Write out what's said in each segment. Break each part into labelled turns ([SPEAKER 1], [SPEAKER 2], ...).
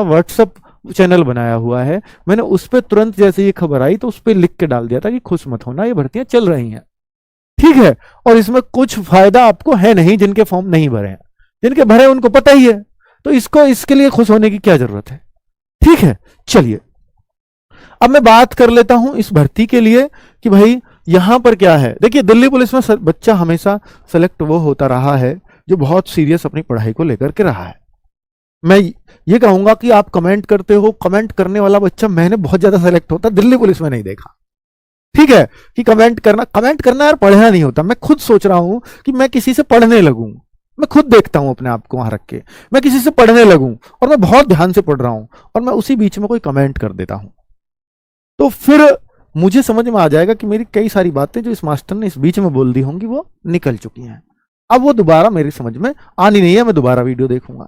[SPEAKER 1] WhatsApp channel बनाया हुआ है, मैंने उस पर तुरंत जैसे ये खबर आई तो उस पर लिख के डाल दिया था कि खुश मत होना, ये भर्तियां चल रही हैं, ठीक है। और इसमें कुछ फायदा आपको है नहीं, जिनके फॉर्म नहीं भरे हैं, जिनके भरे उनको पता ही है, तो इसके लिए खुश होने की क्या जरूरत है, ठीक है। चलिए अब मैं बात कर लेता हूं इस भर्ती के लिए कि भाई यहां पर क्या है। देखिए दिल्ली पुलिस में बच्चा हमेशा सेलेक्ट वो होता रहा है जो बहुत सीरियस अपनी पढ़ाई को लेकर के रहा है। मैं ये कहूंगा कि आप कमेंट करते हो, कमेंट करने वाला बच्चा मैंने बहुत ज्यादा सेलेक्ट होता दिल्ली पुलिस में नहीं देखा, ठीक है। कि कमेंट करना यार पढ़ना नहीं होता। मैं खुद सोच रहा हूं कि मैं किसी से पढ़ने लगूं, मैं खुद देखता हूं अपने आप को वहां रख के, मैं किसी से पढ़ने लगूं और मैं बहुत ध्यान से पढ़ रहा हूं और मैं उसी बीच में कोई कमेंट कर देता हूं, तो फिर मुझे समझ में आ जाएगा कि मेरी कई सारी बातें जो इस मास्टर ने इस बीच में बोल दी होंगी वो निकल चुकी हैं, अब वो दोबारा मेरी समझ में आनी नहीं है, मैं दोबारा वीडियो देखूंगा।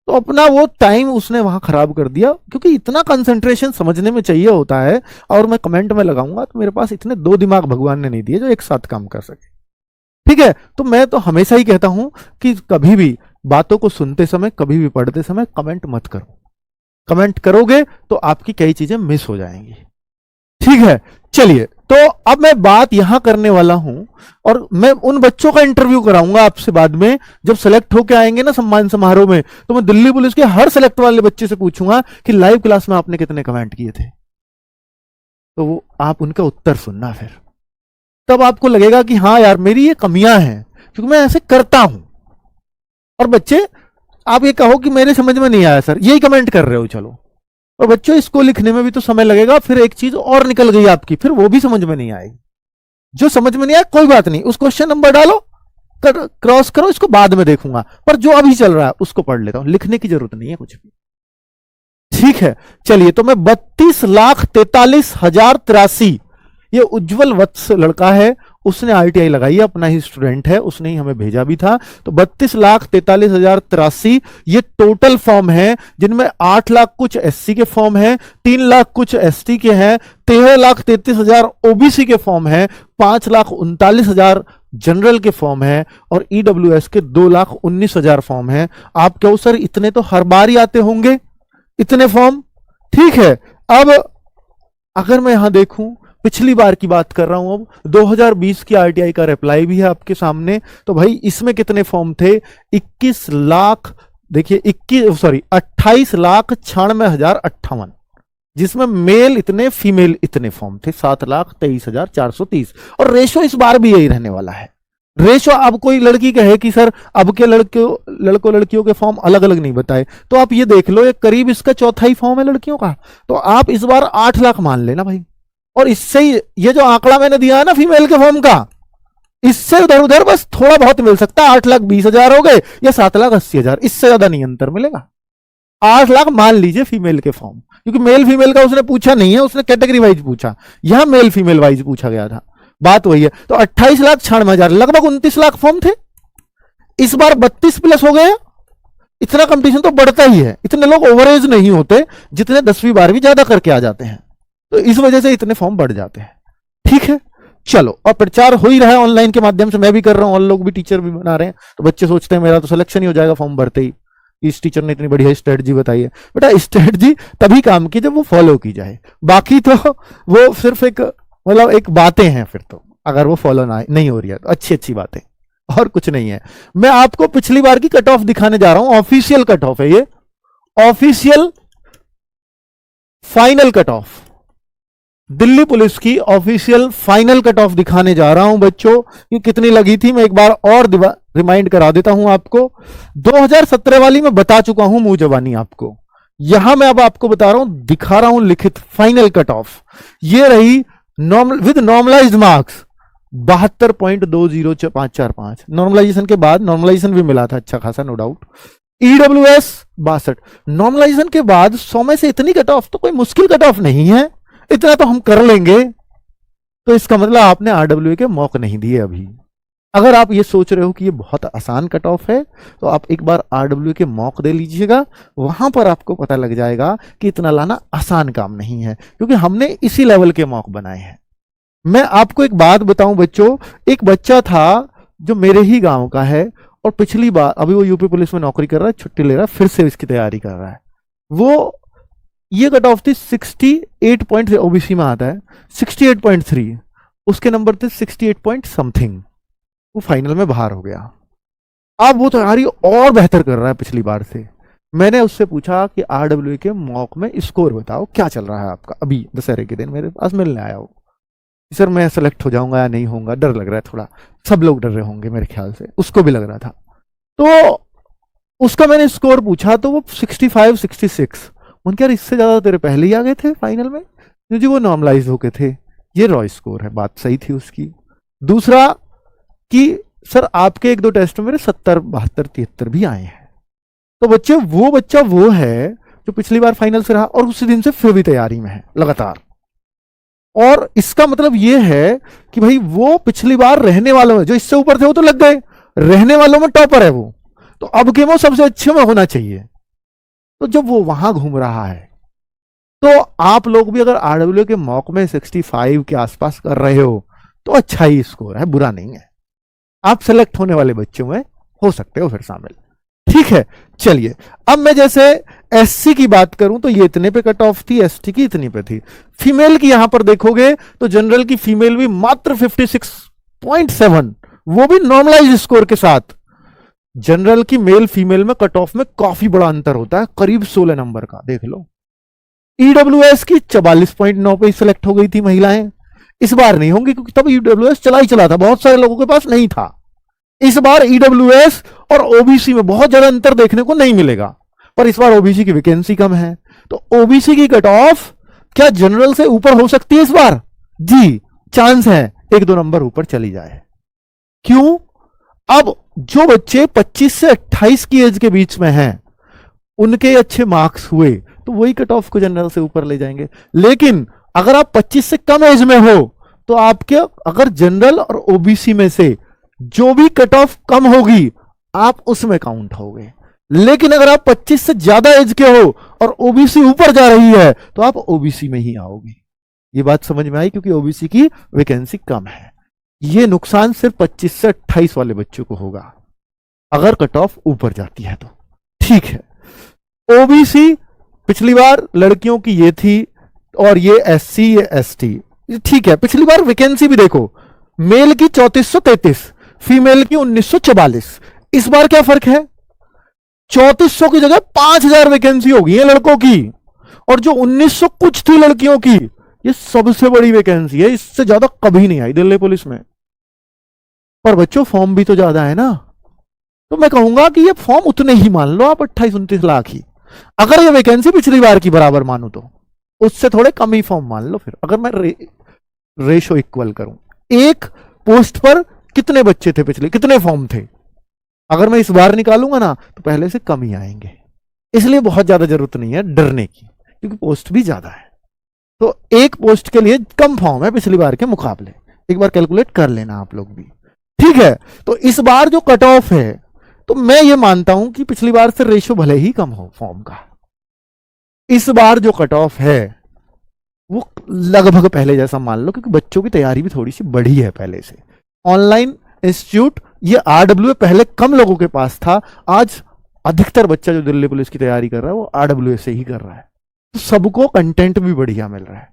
[SPEAKER 1] तो अपना वो टाइम उसने वहां खराब कर दिया, क्योंकि इतना कंसंट्रेशन समझने में चाहिए होता है, और मैं कमेंट में लगाऊंगा तो मेरे पास इतने दो दिमाग भगवान ने नहीं दिए जो एक साथ काम कर सके, ठीक है। तो मैं तो हमेशा ही कहता हूं कि कभी भी बातों को सुनते समय, कभी भी पढ़ते समय कमेंट मत करो। कमेंट करोगे तो आपकी कई चीजें मिस हो जाएंगी, ठीक है। चलिए तो अब मैं बात यहां करने वाला हूं, और मैं उन बच्चों का इंटरव्यू कराऊंगा आपसे बाद में, जब सेलेक्ट होके आएंगे ना सम्मान समारोह में, तो मैं दिल्ली पुलिस के हर सेलेक्ट वाले बच्चे से पूछूंगा कि लाइव क्लास में आपने कितने कमेंट किए थे, तो वो आप उनका उत्तर सुनना, फिर तब आपको लगेगा कि हाँ यार मेरी ये कमियां हैं, क्योंकि मैं ऐसे करता हूं। और बच्चे आप ये कहो कि मेरे समझ में नहीं आया सर, यही कमेंट कर रहे हो, चलो, और बच्चों इसको लिखने में भी तो समय लगेगा, फिर एक चीज और निकल गई आपकी, फिर वो भी समझ में नहीं आएगी। जो समझ में नहीं आया कोई बात नहीं, उस क्वेश्चन नंबर डालो, क्रॉस करो, इसको बाद में देखूंगा, पर जो अभी चल रहा है उसको पढ़ लेता हूं, लिखने की जरूरत नहीं है कुछ भी, ठीक है। चलिए तो मैं 32,43,083, ये उज्जवल वत्स लड़का है, उसने आईटीआई लगाई है, अपना ही स्टूडेंट है, उसने ही हमें भेजा भी था। तो 32,43,083 ये टोटल फॉर्म है, जिनमें 8 लाख कुछ एससी के फॉर्म हैं, 3 लाख कुछ एसटी के हैं, 13,33,000 ओबीसी के फॉर्म हैं, 5,39,000 जनरल के फॉर्म है, और ईडब्ल्यूएस के 2,19,000 फॉर्म हैं। आप कहो सर इतने तो हर बार ही आते होंगे, इतने फॉर्म, ठीक है। अब अगर मैं यहां देखूं, पिछली बार की बात कर रहा हूं, अब 2020 की आरटीआई का रिप्लाई भी है आपके सामने, तो भाई इसमें कितने फॉर्म थे, 21 लाख, देखिए 28,96,58, जिसमें मेल इतने फीमेल इतने फॉर्म थे 7,23,430, और रेशो इस बार भी यही रहने वाला है। रेशो, अब कोई लड़की कहे कि सर अब के लड़कों लड़कियों के फॉर्म अलग अलग नहीं बताए, तो आप ये देख लो, ये करीब इसका चौथा ही फॉर्म है लड़कियों का, तो आप इस बार 8 लाख मान लेना भाई। और इससे ही ये जो आंकड़ा मैंने दिया है ना फीमेल के फॉर्म का, इससे उधर उधर बस थोड़ा बहुत मिल सकता है, 8,20,000 हो गए या 7,80,000, इससे ज्यादा नहीं अंतर मिलेगा। 8 लाख मान लीजिए फीमेल के फॉर्म, क्योंकि मेल फीमेल का उसने पूछा नहीं है, उसने कैटेगरी वाइज पूछा, यहां मेल फीमेल वाइज पूछा गया था, बात वही है। तो 28,96,000, लगभग 29 लाख फॉर्म थे, इस बार 32 प्लस हो गया। इतना कंपटीशन तो बढ़ता ही है, इतने लोग ओवरेज नहीं होते जितने 10वीं 12वीं ज्यादा करके आ जाते हैं, तो इस वजह से इतने फॉर्म बढ़ जाते हैं, ठीक है। चलो, और प्रचार हो ही रहा है ऑनलाइन के माध्यम से, मैं भी कर रहा हूं और लोग भी, टीचर भी बना रहे हैं, तो बच्चे सोचते हैं मेरा तो सिलेक्शन ही हो जाएगा फॉर्म भरते ही, इस टीचर ने इतनी बढ़िया स्ट्रेटजी बताई है। बेटा स्ट्रेटजी तभी काम की जब वो फॉलो की जाए, बाकी तो वो सिर्फ एक मतलब एक बातें हैं, फिर तो अगर वो फॉलो नहीं हो रही है तो अच्छी बातें, और कुछ नहीं है। मैं आपको पिछली बार की कट ऑफ दिखाने जा रहा हूं, ऑफिशियल कट ऑफ है ये, official final cut off, Delhi police की ऑफिशियल फाइनल कट ऑफ दिखाने जा रहा हूं बच्चों, कि कितनी लगी थी। मैं एक बार और रिमाइंड करा देता हूं आपको, 2017 वाली मैं बता चुका हूं मुंह जबानी आपको, यहां मैं अब आपको बता रहा हूं, दिखा रहा हूं लिखित फाइनल कट ऑफ। ये रही विद नॉर्मलाइज्ड मार्क्स 72.20545, नॉर्मलाइजेशन के बाद, नॉर्मलाइजेशन भी मिला था अच्छा खासा, नो डाउट। ईडब्ल्यूएस 62, नॉर्मलाइजेशन के बाद 100 में से इतनी कट ऑफ तो कोई मुश्किल कट ऑफ नहीं है, इतना तो हम कर लेंगे। तो इसका मतलब आपने आरडब्ल्यूए के मौके नहीं दिए अभी। अगर आप ये सोच रहे हो कि ये बहुत आसान कट ऑफ है, तो आप एक बार आरडब्ल्यूए के मौके दे लीजिएगा, वहां पर आपको पता लग जाएगा कि इतना लाना आसान काम नहीं है, क्योंकि हमने इसी लेवल के मौके बनाए हैं। मैं आपको एक बात बताऊं बच्चों, एक बच्चा था जो मेरे ही गांव का है, और पिछली बार, अभी वो यूपी पुलिस में नौकरी कर रहा है, छुट्टी ले रहा है, फिर से इसकी तैयारी कर रहा है। वो ये कट ऑफ थी 68 ओबीसी में आता है 68.3, उसके नंबर थे 68 पॉइंट समथिंग, वो फाइनल में बाहर हो गया। अब वो तैयारी और बेहतर कर रहा है पिछली बार से। मैंने उससे पूछा कि आरडब्ल्यू के मॉक में स्कोर बताओ क्या चल रहा है आपका, अभी दशहरे के दिन मेरे पास मिलने आया हो। सर मैं सेलेक्ट हो जाऊंगा या नहीं होऊंगा, डर लग रहा है थोड़ा, सब लोग डर रहे होंगे मेरे ख्याल से, उसको भी लग रहा था। तो उसका मैंने स्कोर पूछा तो वो 65 66। उनके यार इससे ज्यादा तेरे पहले ही आ गए थे फाइनल में, क्योंकि वो नॉर्मलाइज होके थे। ये रॉ स्कोर है, बात सही थी उसकी। दूसरा कि सर आपके एक दो टेस्ट में मेरे 70 72 73 भी आए हैं। तो बच्चे वो बच्चा वो है जो पिछली बार फाइनल से रहा और उसी दिन से फिर भी तैयारी में है लगातार। और इसका मतलब ये है कि भाई वो पिछली बार रहने वालों में जो इससे ऊपर थे वो तो लग गए, रहने वालों में टॉपर है वो, तो अब के वो सबसे अच्छे में होना चाहिए। तो जब वो वहां घूम रहा है तो आप लोग भी अगर आरडब्ल्यू के मॉक में 65 के आसपास कर रहे हो तो अच्छा ही स्कोर है, बुरा नहीं है। आप सेलेक्ट होने वाले बच्चों में हो सकते हो फिर शामिल। ठीक है, चलिए अब मैं जैसे एससी की बात करूं तो ये इतने पे कट ऑफ थी, एसटी की इतनी पे थी। फीमेल की यहां पर देखोगे तो जनरल की फीमेल भी मात्र 56.7, वो भी नॉर्मलाइज स्कोर के साथ। जनरल की मेल फीमेल में कट ऑफ में काफी बड़ा अंतर होता है, करीब 16 नंबर का, देख लो। ईडब्ल्यूएस की 44.9 पे सिलेक्ट हो गई थी महिलाएं, इस बार नहीं होंगी क्योंकि तब ईडब्ल्यूएस चला ही चला था, बहुत सारे लोगों के पास नहीं था। इस बार ईडब्ल्यूएस और ओबीसी में बहुत ज्यादा अंतर देखने को नहीं मिलेगा, पर इस बार ओबीसी की वैकेंसी कम है, तो ओबीसी की कट ऑफ क्या जनरल से ऊपर हो सकती है इस बार? जी, चांस है 1-2 नंबर ऊपर चली जाए। क्यों? अब जो बच्चे 25 से 28 की एज के बीच में हैं, उनके अच्छे मार्क्स हुए तो वही कट ऑफ को जनरल से ऊपर ले जाएंगे। लेकिन अगर आप 25 से कम एज में हो तो आपके अगर जनरल और ओबीसी में से जो भी कट ऑफ कम होगी आप उसमें काउंट होगे। लेकिन अगर आप 25 से ज्यादा एज के हो और ओबीसी ऊपर जा रही है तो आप ओबीसी में ही आओगे। ये बात समझ में आई? क्योंकि ओबीसी की वैकेंसी कम है। ये नुकसान सिर्फ 25 से 28 वाले बच्चों को होगा अगर कट ऑफ ऊपर जाती है तो। ठीक है, ओबीसी पिछली बार लड़कियों की ये थी और ये एससी ये एसटी, ठीक है। पिछली बार वैकेंसी भी देखो, मेल की 3433, फीमेल की 1944। इस बार क्या फर्क है? 3400 की जगह 5000 वैकेंसी होगी है लड़कों की, और जो 1900 कुछ थी लड़कियों की, ये सबसे बड़ी वैकेंसी है, इससे ज्यादा कभी नहीं आई दिल्ली पुलिस में। पर बच्चों फॉर्म भी तो ज्यादा है ना, तो मैं कहूंगा कि ये फॉर्म उतने ही मान लो आप, 28-29 लाख ही। अगर ये वैकेंसी पिछली बार की बराबर मानू तो उससे थोड़े कम ही फॉर्म मान लो। फिर अगर मैं रेशो इक्वल करूं, एक पोस्ट पर कितने बच्चे थे पिछले, कितने फॉर्म थे, अगर मैं इस बार निकालूंगा ना तो पहले से कम ही आएंगे। इसलिए बहुत ज्यादा जरूरत नहीं है डरने की, क्योंकि पोस्ट भी ज्यादा है। तो एक पोस्ट के लिए कम फॉर्म है पिछली बार के मुकाबले, एक बार कैलकुलेट कर लेना आप लोग भी। ठीक है, तो इस बार जो कट ऑफ है तो मैं ये मानता हूं कि पिछली बार से रेशो भले ही कम हो फॉर्म का, इस बार जो कट ऑफ है वो लगभग पहले जैसा मान लो, क्योंकि बच्चों की तैयारी भी थोड़ी सी बढ़ी है पहले से। ऑनलाइन इंस्टीट्यूट, ये आरडब्ल्यू पहले कम लोगों के पास था, आज अधिकतर बच्चा जो दिल्ली पुलिस की तैयारी कर रहा है वो आरडब्ल्यू से ही कर रहा है, तो सबको कंटेंट भी बढ़िया मिल रहा है।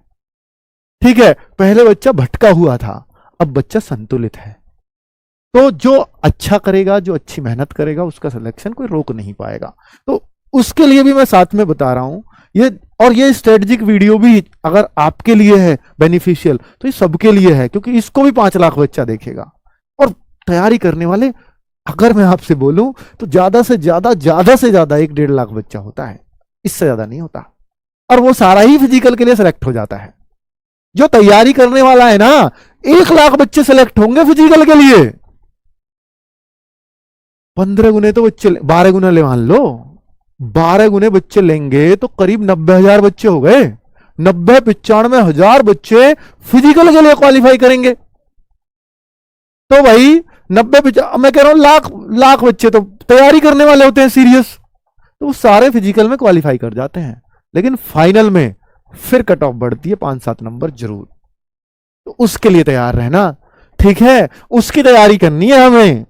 [SPEAKER 1] ठीक है, पहले बच्चा भटका हुआ था, अब बच्चा संतुलित है। तो जो अच्छा करेगा, जो अच्छी मेहनत करेगा, उसका सिलेक्शन कोई रोक नहीं पाएगा। तो उसके लिए भी मैं साथ में बता रहा हूं ये, और ये स्ट्रेटेजिक वीडियो भी अगर आपके लिए है बेनिफिशियल तो ये सबके लिए है, क्योंकि इसको भी 5 लाख बच्चा देखेगा। और तैयारी करने वाले, अगर मैं आपसे बोलूं तो ज्यादा से ज्यादा 1-1.5 लाख बच्चा होता है, इससे ज्यादा नहीं होता, और वो सारा ही फिजिकल के लिए सिलेक्ट हो जाता है। जो तैयारी करने वाला है ना, 1 लाख बच्चे सिलेक्ट होंगे फिजिकल के लिए, 15 गुने तो बच्चे, 12 गुना ले मान लो, 12 गुने बच्चे लेंगे तो करीब 90,000 बच्चे हो गए। 90-95,000 बच्चे फिजिकल के लिए क्वालिफाई करेंगे। तो भाई 90, मैं कह रहा हूं लाख बच्चे तो तैयारी करने वाले होते हैं सीरियस, तो वो सारे फिजिकल में क्वालिफाई कर जाते हैं। लेकिन फाइनल में फिर कट ऑफ बढ़ती है 5-7 नंबर जरूर, तो उसके लिए तैयार रहना। ठीक है, उसकी तैयारी करनी है हमें,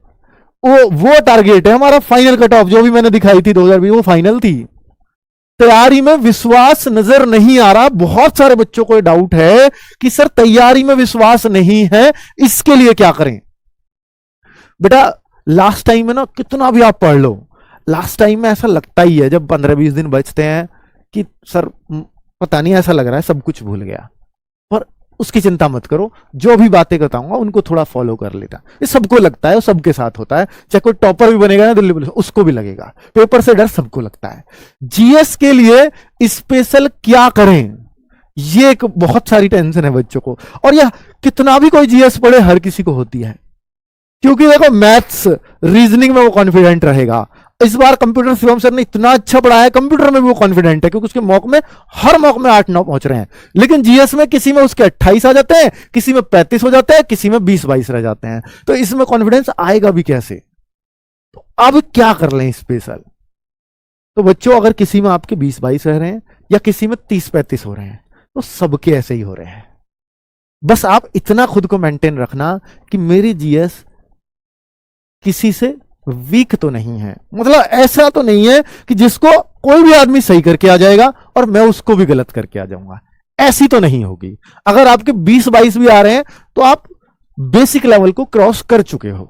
[SPEAKER 1] वो टारगेट है हमारा। फाइनल कट ऑफ जो भी मैंने दिखाई थी 2020 वो फाइनल थी, तैयारी में विश्वास नजर नहीं आ रहा। बहुत सारे बच्चों को डाउट है कि सर तैयारी में विश्वास नहीं है, इसके लिए क्या करें। बेटा लास्ट टाइम में ना कितना भी आप पढ़ लो, लास्ट टाइम में ऐसा लगता ही है जब 15-20 दिन बचते हैं कि सर पता नहीं, ऐसा लग रहा है सब कुछ भूल गया। पर उसकी चिंता मत करो, जो भी बातें बताऊंगा उनको थोड़ा फॉलो कर लेता। ये सबको लगता है, सबके साथ होता है। चाहे कोई टॉपर भी बनेगा ना दिल्ली पुलिस, उसको भी लगेगा। पेपर से डर सबको लगता है। जीएस के लिए स्पेशल क्या करें, ये एक बहुत सारी टेंशन है बच्चों को। और यह कितना भी कोई जीएस पढ़े हर किसी को होती है, क्योंकि देखो मैथ्स रीजनिंग में वो कॉन्फिडेंट रहेगा। इस बार कंप्यूटर शिवम सर ने इतना अच्छा पढ़ाया, कंप्यूटर में भी वो कॉन्फिडेंट है क्योंकि उसके मॉक में हर मॉक में 8-9 पहुंच रहे हैं। लेकिन जीएस में किसी में उसके 28 आ जाते हैं, किसी में 35 हो जाते हैं, किसी में 20-22 रह जाते हैं। तो इसमें कॉन्फिडेंस आएगा भी कैसे। तो अब क्या कर लें स्पेशल। तो बच्चों अगर किसी में आपके 20-22 रह रहे हैं या किसी में 30-35 हो रहे हैं, तो सबके ऐसे ही हो रहे हैं। बस आप इतना खुद को मेंटेन रखना कि मेरी जीएस किसी से वीक तो नहीं है। मतलब ऐसा तो नहीं है कि जिसको कोई भी आदमी सही करके आ जाएगा और मैं उसको भी गलत करके आ जाऊंगा, ऐसी तो नहीं होगी। अगर आपके 20-22 भी आ रहे हैं तो आप बेसिक लेवल को क्रॉस कर चुके हो।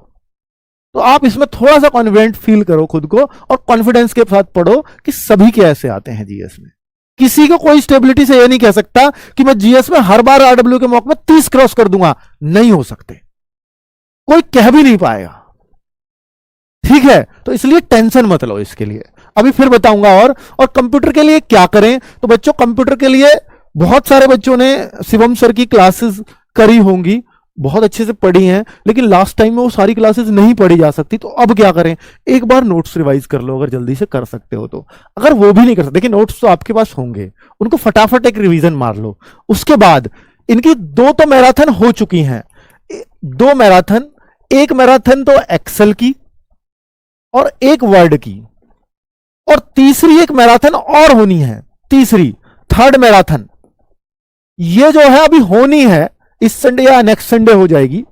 [SPEAKER 1] तो आप इसमें थोड़ा सा कॉन्फिडेंट फील करो खुद को और कॉन्फिडेंस के साथ पढ़ो कि सभी के ऐसे आते हैं जीएस में। किसी को कोई स्टेबिलिटी से यह नहीं कह सकता कि मैं जीएस में हर बार आरडब्ल्यू के मॉक में 30 क्रॉस कर दूंगा, नहीं हो सकते, कोई कह भी नहीं पाएगा। ठीक है, तो इसलिए टेंशन मत लो इसके लिए, अभी फिर बताऊंगा। और कंप्यूटर के लिए क्या करें, तो बच्चों कंप्यूटर के लिए बहुत सारे बच्चों ने शिवम सर की क्लासेस करी होंगी, बहुत अच्छे से पढ़ी हैं, लेकिन लास्ट टाइम में वो सारी क्लासेस नहीं पढ़ी जा सकती। तो अब क्या करें, एक बार नोट्स रिवाइज कर लो अगर जल्दी से कर सकते हो तो। अगर वो भी नहीं कर सकते, देखिए नोट्स तो आपके पास होंगे, उनको फटाफट एक रिवीजन मार लो। उसके बाद इनकी 2 तो मैराथन हो चुकी हैं, 2 मैराथन, एक मैराथन तो एक्सेल की और एक वर्ड की, और तीसरी एक मैराथन और होनी है, तीसरी थर्ड मैराथन। ये जो है अभी होनी है, इस संडे या नेक्स्ट संडे हो जाएगी।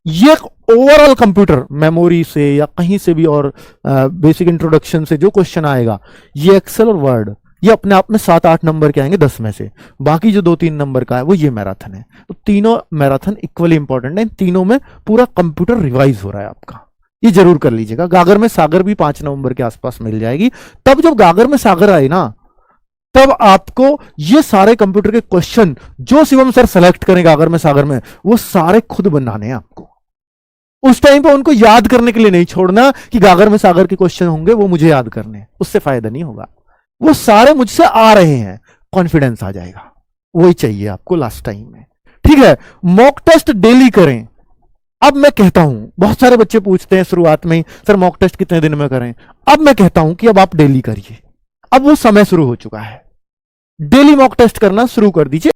[SPEAKER 1] ये ओवरऑल कंप्यूटर मेमोरी से या कहीं से भी और बेसिक इंट्रोडक्शन से जो क्वेश्चन आएगा, ये एक्सेल और वर्ड, ये अपने आप में 7-8 नंबर के आएंगे 10 में से। बाकी जो 2-3 नंबर का है वो ये मैराथन है। तो तीनों मैराथन इक्वली इंपॉर्टेंट है, इन तीनों में पूरा कंप्यूटर रिवाइज हो रहा है आपका, ये जरूर कर लीजिएगा। गागर में सागर भी 5 नवंबर के आसपास मिल जाएगी। तब जब गागर में सागर आए ना, तब आपको ये सारे कंप्यूटर के क्वेश्चन जो शिवम सर सेलेक्ट करें गागर में सागर में, वो सारे खुद बनाने हैं आपको। उस टाइम पे उनको याद करने के लिए नहीं छोड़ना कि गागर में सागर के क्वेश्चन होंगे वो मुझे याद करने, उससे फायदा नहीं होगा। वो सारे मुझसे आ रहे हैं, कॉन्फिडेंस आ जाएगा, वही चाहिए आपको लास्ट टाइम में। ठीक है, मॉक टेस्ट डेली करें। अब मैं कहता हूं, बहुत सारे बच्चे पूछते हैं शुरुआत में ही, सर मॉक टेस्ट कितने दिन में करें। अब मैं कहता हूं कि अब आप डेली करिए, अब वो समय शुरू हो चुका है, डेली मॉक टेस्ट करना शुरू कर दीजिए।